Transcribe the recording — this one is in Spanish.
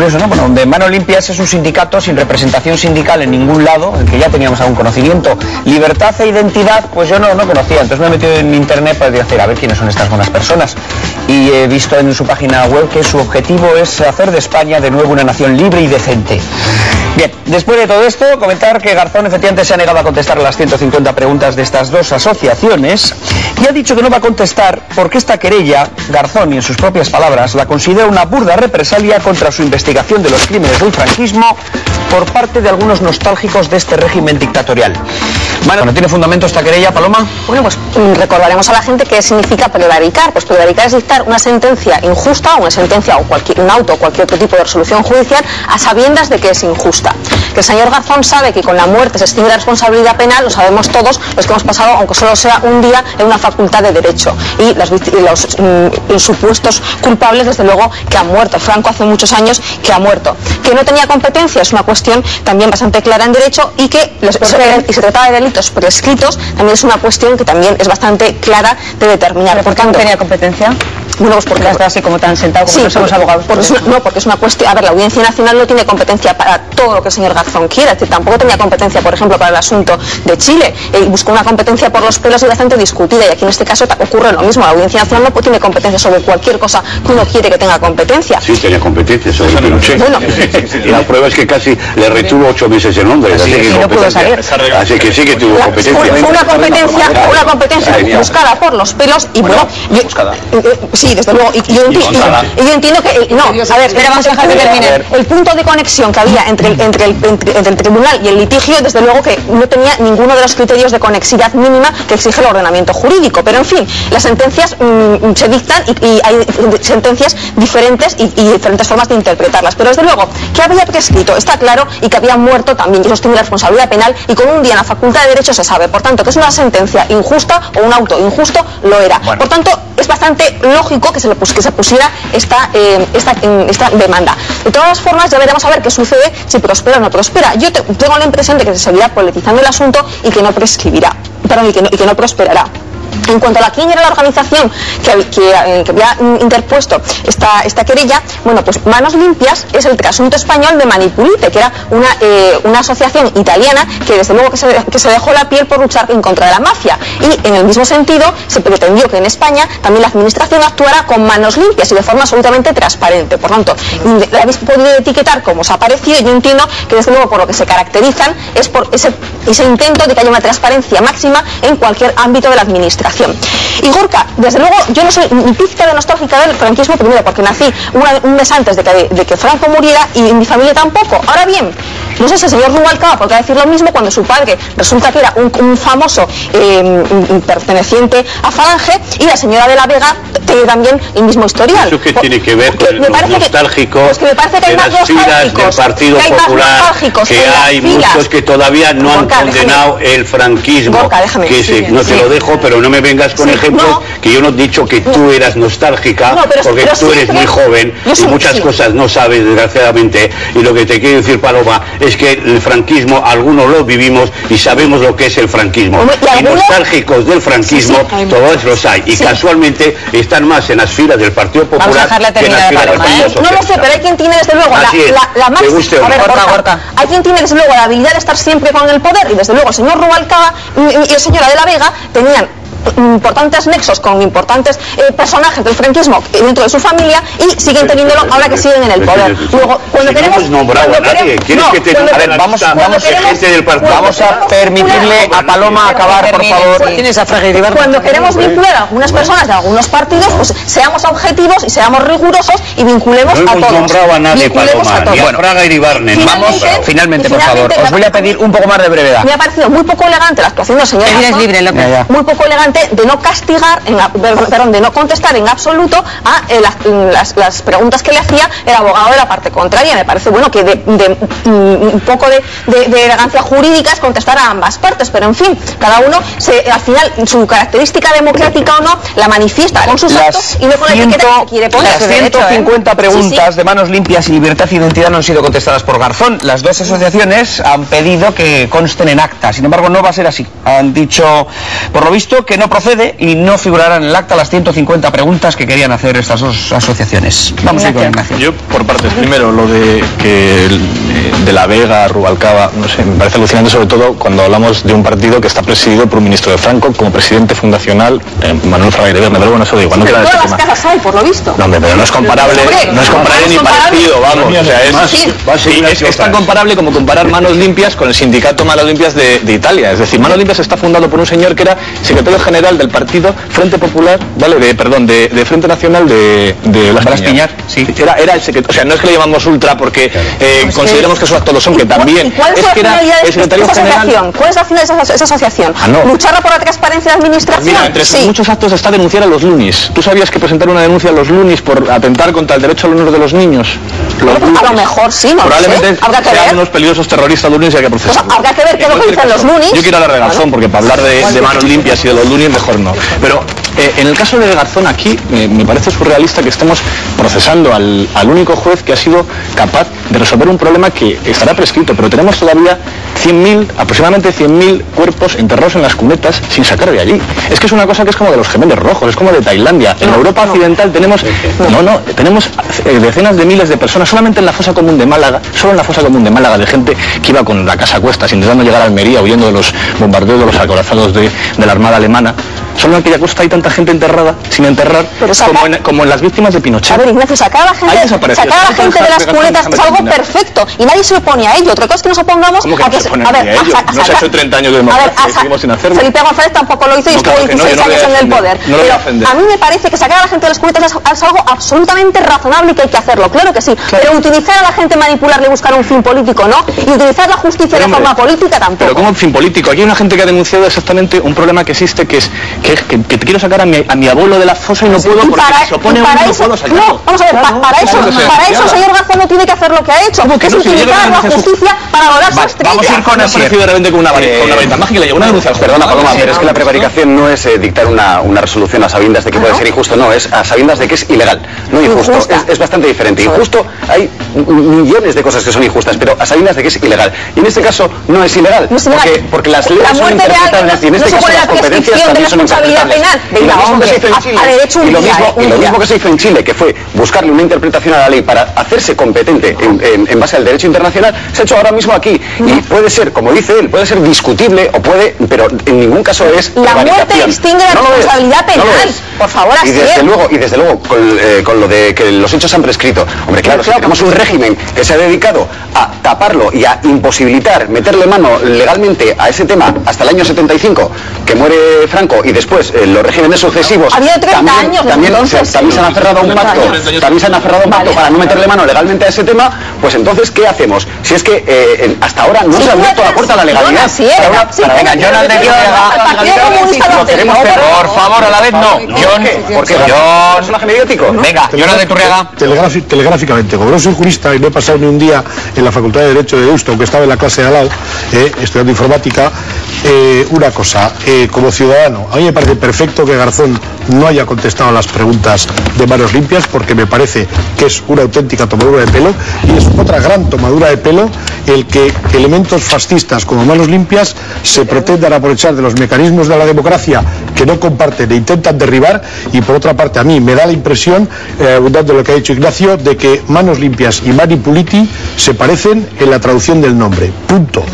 curioso, ¿no? Bueno, donde Manos Limpias es un sindicato sin representación sindical en ningún lado, el que ya teníamos algún conocimiento. Libertad e Identidad, pues yo no conocía, entonces me he metido en internet para decir, a ver quiénes son estas buenas personas. Y he visto en su página web que su objetivo es hacer de España de nuevo una nación libre y decente. Bien, después de todo esto, comentar que Garzón efectivamente se ha negado a contestar a las 150 preguntas de estas dos asociaciones y ha dicho que no va a contestar porque esta querella, Garzón, y en sus propias palabras, la considera una burda represalia contra su investigación de los crímenes del franquismo por parte de algunos nostálgicos de este régimen dictatorial. Bueno, ¿tiene fundamento esta querella, Paloma? Bueno, pues recordaremos a la gente qué significa prevaricar. Pues prevaricar es dictar una sentencia injusta, una sentencia o un auto o cualquier otro tipo de resolución judicial a sabiendas de que es injusta. Que el señor Garzón sabe que con la muerte se extingue la responsabilidad penal, lo sabemos todos los que hemos pasado, aunque solo sea un día, en una facultad de Derecho. Y los supuestos culpables, desde luego, que han muerto. Franco hace muchos años que ha muerto. Que no tenía competencia es una cuestión también bastante clara en Derecho y que se trataba de delitos prescritos también es una cuestión que también es bastante clara de determinar. ¿Por qué no tenía competencia? Bueno, pues porque está así como tan sentado como sí, no somos abogados. Porque es una cuestión. A ver, la Audiencia Nacional no tiene competencia para todo lo que el señor Garzón quiera. Es decir, tampoco tenía competencia, por ejemplo, para el asunto de Chile. Buscó una competencia por los pelos y bastante discutida. Y aquí en este caso ocurre lo mismo. La Audiencia Nacional no tiene competencia sobre cualquier cosa que uno quiere que tenga competencia. Sí, tenía competencia sobre Pinochet. Bueno, la prueba es que casi le retuvo 8 meses en Londres. Así que no pudo salir. Así que sí que tuvo competencia. Fue una competencia buscada por los pelos y bueno, sí, desde luego. Y yo entiendo que no, a ver, espera, vamos a dejar que termine. El punto de conexión que había entre el tribunal y el litigio, desde luego que no tenía ninguno de los criterios de conexidad mínima que exige el ordenamiento jurídico. Pero en fin, las sentencias se dictan y hay sentencias diferentes y diferentes formas de interpretarlas. Pero desde luego que había prescrito está claro y que había muerto también, y eso tiene la responsabilidad penal y con un día en la Facultad de Derecho se sabe. Por tanto, que es una sentencia injusta o un auto injusto, lo era. Bueno. Por tanto, es bastante lógico que se pusiera esta demanda. De todas formas, ya veremos a ver qué sucede, si prospera o no prospera. Yo tengo la impresión de que se seguirá politizando el asunto y que no prescribirá, perdón, y que no prosperará. En cuanto a quién era la organización que había interpuesto esta querella, bueno, pues Manos Limpias es el trasunto español de Manipulite, que era una asociación italiana que desde luego que se dejó la piel por luchar en contra de la mafia. Y en el mismo sentido se pretendió que en España también la administración actuara con manos limpias y de forma absolutamente transparente. Por tanto, la habéis podido etiquetar como os ha parecido. Yo entiendo que desde luego por lo que se caracterizan es por ese intento de que haya una transparencia máxima en cualquier ámbito de la administración. Y Gorka, desde luego, yo no soy ni pizca de nostálgica del franquismo, primero porque nací un mes antes de que Franco muriera y mi familia tampoco. Ahora bien, no sé si el señor Rubalcaba podría decir lo mismo cuando su padre resulta que era un famoso perteneciente a Falange y la señora de la Vega tiene también el mismo historial. ¿Eso qué tiene que ver con los nostálgicos? Pues que me parece que hay más nostálgicos del Partido Popular, que hay muchos que todavía no han condenado el franquismo. Gorka, déjame. No te lo dejo, pero no me vengas con ejemplos que yo no he dicho que tú eras nostálgica, porque tú eres muy joven y muchas cosas no sabes, desgraciadamente. Y lo que te quiero decir, Paloma, es que el franquismo, algunos lo vivimos y sabemos lo que es el franquismo. Y nostálgicos del franquismo, todos los hay. Y casualmente están más en las filas del Partido Popular que en las filas del Partido Socialista. No lo sé, pero hay quien tiene desde luego la máxima. Hay quien tiene desde luego la habilidad de estar siempre con el poder y desde luego el señor Rubalcaba y el señor de la Vega tenían importantes nexos con importantes personajes del franquismo dentro de su familia y siguen teniéndolo ahora que siguen en el poder. Luego, cuando queremos vamos a permitirle a Paloma acabar, por favor. Cuando queremos vincular a algunas personas de algunos partidos, pues seamos objetivos y seamos rigurosos y vinculemos a todos. No hemos nombrado a nadie, Paloma, ni a Fraga y Ibarne. Vamos, finalmente, por favor, os voy a pedir un poco más de brevedad. Me ha parecido muy poco elegante la actuación del señor Garzón, muy poco elegante de no castigar, de no contestar en absoluto a las preguntas que le hacía el abogado de la parte contraria. Me parece bueno que un poco de elegancia jurídica es contestar a ambas partes, pero en fin, cada uno al final su característica democrática o no la manifiesta con sus actos y no con la etiqueta que quiere poner. Las 150 preguntas de Manos Limpias y Libertad e Identidad no han sido contestadas por Garzón. Las dos asociaciones han pedido que consten en acta, sin embargo no va a ser así. Han dicho, por lo visto, que que no procede y no figurarán en el acta las 150 preguntas que querían hacer estas dos asociaciones. Vamos a ir con Ignacio. Yo, por partes, primero, lo de que de la Vega, Rubalcaba, no sé, me parece alucinante, sobre todo cuando hablamos de un partido que está presidido por un ministro de Franco, como presidente fundacional, Manuel Fraga Iribarne, pero bueno, eso da igual. Pero todas las casas hay, por lo visto. No, hombre, pero no es comparable, no es comparable ni parecido, vamos. O sea, es tan comparable como comparar Manos Limpias con el sindicato Manos Limpias de Italia. Es decir, Manos Limpias está fundado por un señor que era secretario general del partido Frente Popular, ¿vale? De Frente Nacional de Blas Piñar. Sí. Era el secretario, o sea, no es que le llamamos ultra porque consideramos que esos actos lo son, que también es que era el secretario general. ¿Cuál es la finalidad de esa asociación? ¿Luchar por la transparencia de la administración? Mira, entre muchos actos está denunciar a los lunis. ¿Tú sabías que presentar una denuncia a los lunis por atentar contra el derecho al honor de los niños? A lo mejor sí, no probablemente lo sé. sean unos peligrosos terroristas lunis y hay que procesarlos. Pues habrá que ver qué es lo que dicen los lunis. Yo quiero hablar de Garzón, porque para hablar de Manos Limpias y de los lunis mejor no. Pero en el caso de Garzón aquí me parece surrealista que estemos procesando al único juez que ha sido capaz de resolver un problema que estará prescrito, pero tenemos todavía aproximadamente 100.000 cuerpos enterrados en las cunetas sin sacar de allí. Es que es una cosa que es como de los gemelos rojos, es como de Tailandia. En Europa occidental tenemos decenas de miles de personas solamente en la fosa común de Málaga, solo en la fosa común de Málaga, de gente que iba con la casa a cuestas intentando llegar a Almería huyendo de los bombardeos de los acorazados de la Armada alemana. Solo en aquella costa hay tanta gente enterrada, sin enterrar, como en las víctimas de Pinochet. A ver, Ignacio, sacar a la gente de las cunetas es algo perfecto y nadie se opone a ello. Otra cosa es que nos opongamos a que no se ha hecho 30 años de democracia y seguimos sin hacerlo. Felipe González tampoco lo hizo y estuvo 16 años en el poder. Pero a mí me parece que sacar a la gente de las cunetas es algo absolutamente razonable y que hay que hacerlo, claro que sí. Pero utilizar a la gente, manipularle y buscar un fin político, no. Y utilizar la justicia de forma política tampoco. Pero ¿cómo un fin político? Aquí hay una gente que ha denunciado exactamente un problema que existe, que es que quiero sacar a mi abuelo de la fosa y no puedo porque se opone a uno, no puedo sacarlo. No, vamos a ver, para eso el señor Garzón no tiene que hacer lo que ha hecho, que es utilizar la justicia para volar su estrella. Vamos a ir con eso, de repente con una varita mágica y le llega una denuncia. Perdona, Paloma, pero es que la prevaricación no es dictar una resolución a sabiendas de que puede ser injusto, no, es a sabiendas de que es ilegal, no injusto. Es bastante diferente. Injusto, hay millones de cosas que son injustas, pero a sabiendas de que es ilegal. Y en este caso no es ilegal, porque las leyes son interpretables y en este caso las competencias también son interpretables. Y lo mismo que se hizo en Chile, que fue buscarle una interpretación a la ley para hacerse competente en base al derecho internacional, se ha hecho ahora mismo aquí. Y puede ser, como dice él, puede ser discutible o puede, pero en ningún caso es la muerte distingue la responsabilidad penal. Por favor, así y desde luego con lo de que los hechos han prescrito. Hombre, claro, si tenemos un régimen que se ha dedicado a taparlo y a imposibilitar meterle mano legalmente a ese tema hasta el año 75, que muere Franco, y después los regímenes sucesivos también se han aferrado a un pacto, para no meterle mano legalmente a ese tema, pues entonces ¿qué hacemos? Si es que hasta ahora no se ha abierto la puerta a la legalidad. Venga, Jonathan de Turriaga. Por favor, a la vez no. ¿Por qué? ¿Personaje mediático? Venga, Jonathan de Turriaga. Telegráficamente, como no soy jurista y no he pasado ni un día en la Facultad de Derecho de Deusto, aunque estaba en la clase de al lado, estudiando informática, una cosa, como ciudadano, a mí me parece perfecto que Garzón no haya contestado a las preguntas de Manos Limpias, porque me parece que es una auténtica tomadura de pelo, y es otra gran tomadura de pelo el que elementos fascistas como Manos Limpias se pretendan aprovechar de los mecanismos de la democracia que no comparten e intentan derribar. Y por otra parte, a mí me da la impresión, abundando lo que ha dicho Ignacio, de que Manos Limpias y Mani Puliti se parecen en la traducción del nombre. Punto.